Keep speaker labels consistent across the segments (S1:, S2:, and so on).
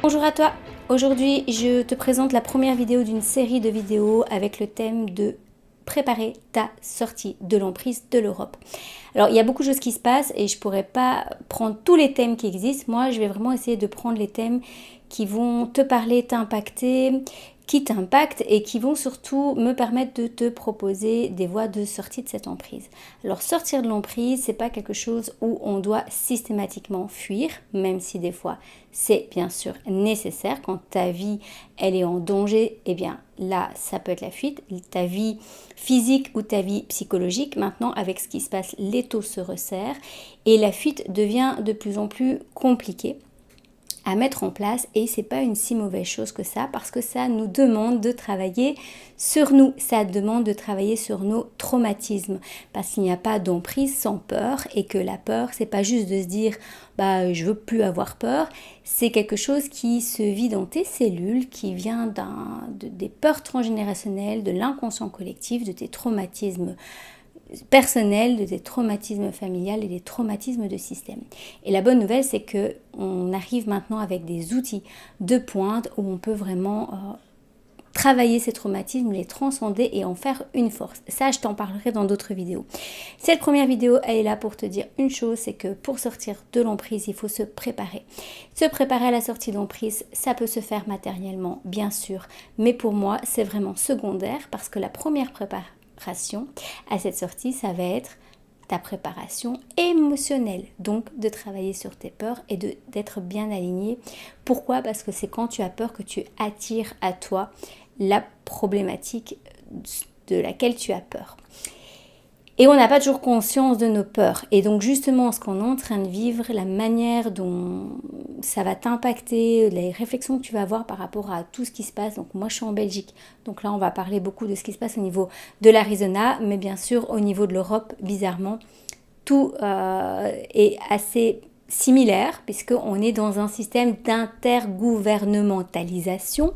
S1: Bonjour à toi, aujourd'hui je te présente la première vidéo d'une série de vidéos avec le thème de préparer ta sortie de l'emprise de l'Europe. Alors il y a beaucoup de choses qui se passent et je ne pourrais pas prendre tous les thèmes qui existent. Moi je vais vraiment essayer de prendre les thèmes qui vont te parler, t'impacter, qui t'impactent et qui vont surtout me permettre de te proposer des voies de sortie de cette emprise. Alors sortir de l'emprise, c'est pas quelque chose où on doit systématiquement fuir, même si des fois c'est bien sûr nécessaire. Quand ta vie elle est en danger, eh bien là ça peut être la fuite. Ta vie physique ou ta vie psychologique, maintenant avec ce qui se passe, l'étau se resserre et la fuite devient de plus en plus compliquée à mettre en place, et c'est pas une si mauvaise chose que ça, parce que ça nous demande de travailler sur nous, ça demande de travailler sur nos traumatismes, parce qu'il n'y a pas d'emprise sans peur, et que la peur c'est pas juste de se dire bah je veux plus avoir peur, c'est quelque chose qui se vit dans tes cellules, qui vient des peurs transgénérationnelles, de l'inconscient collectif, de tes traumatismes personnels, de tes traumatismes familiales et des traumatismes de système. Et la bonne nouvelle, c'est que on arrive maintenant avec des outils de pointe où on peut vraiment travailler ces traumatismes, les transcender et en faire une force. Ça, je t'en parlerai dans d'autres vidéos. Cette première vidéo, elle est là pour te dire une chose, c'est que pour sortir de l'emprise, il faut se préparer. Se préparer à la sortie d'emprise, ça peut se faire matériellement, bien sûr, mais pour moi, c'est vraiment secondaire parce que la première préparation à cette sortie, ça va être ta préparation émotionnelle, donc de travailler sur tes peurs et d'être bien aligné. Pourquoi? Parce que c'est quand tu as peur que tu attires à toi la problématique de laquelle tu as peur. Et on n'a pas toujours conscience de nos peurs. Et donc justement, ce qu'on est en train de vivre, la manière dont ça va t'impacter, les réflexions que tu vas avoir par rapport à tout ce qui se passe. Donc moi, je suis en Belgique. Donc là, on va parler beaucoup de ce qui se passe au niveau de l'Arizona. Mais bien sûr, au niveau de l'Europe, bizarrement, tout est assez similaire puisqu'on est dans un système d'intergouvernementalisation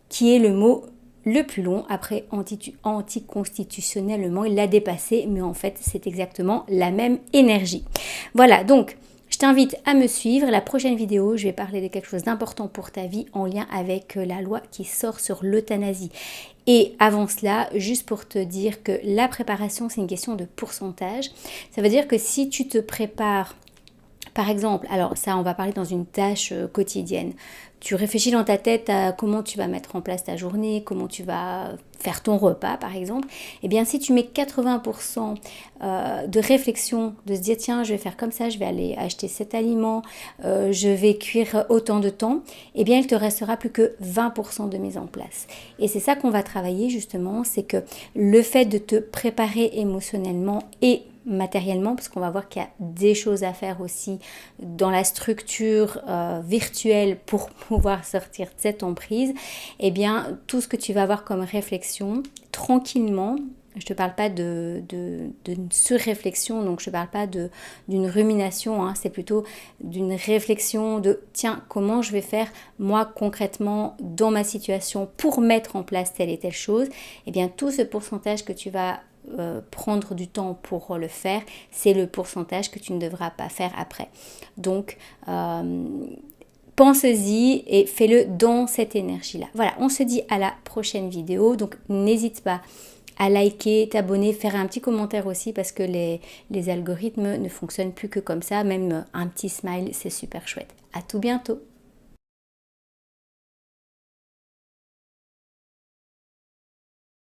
S1: qui est le mot le plus long. Après, anticonstitutionnellement, il l'a dépassé, mais en fait, c'est exactement la même énergie. Voilà, donc, je t'invite à me suivre. La prochaine vidéo, je vais parler de quelque chose d'important pour ta vie en lien avec la loi qui sort sur l'euthanasie. Et avant cela, juste pour te dire que la préparation, c'est une question de pourcentage. Ça veut dire que si tu te prépares, par exemple, alors ça, on va parler dans une tâche quotidienne. Tu réfléchis dans ta tête à comment tu vas mettre en place ta journée, comment tu vas faire ton repas par exemple. Eh bien si tu mets 80% de réflexion, de se dire tiens je vais faire comme ça, je vais aller acheter cet aliment, je vais cuire autant de temps, eh bien il te restera plus que 20% de mise en place. Et c'est ça qu'on va travailler justement, c'est que le fait de te préparer émotionnellement et matériellement, parce qu'on va voir qu'il y a des choses à faire aussi dans la structure virtuelle pour pouvoir sortir de cette emprise, eh bien tout ce que tu vas avoir comme réflexion, tranquillement, je ne te parle pas de surréflexion, donc je ne te parle pas d'une rumination, hein, c'est plutôt d'une réflexion de tiens, comment je vais faire moi concrètement dans ma situation pour mettre en place telle et telle chose, eh bien tout ce pourcentage que tu vas prendre du temps pour le faire, c'est le pourcentage que tu ne devras pas faire après. Donc, pense-y et fais-le dans cette énergie-là. Voilà, on se dit à la prochaine vidéo. Donc, n'hésite pas à liker, t'abonner, faire un petit commentaire aussi parce que les algorithmes ne fonctionnent plus que comme ça. Même un petit smile, c'est super chouette. À tout bientôt.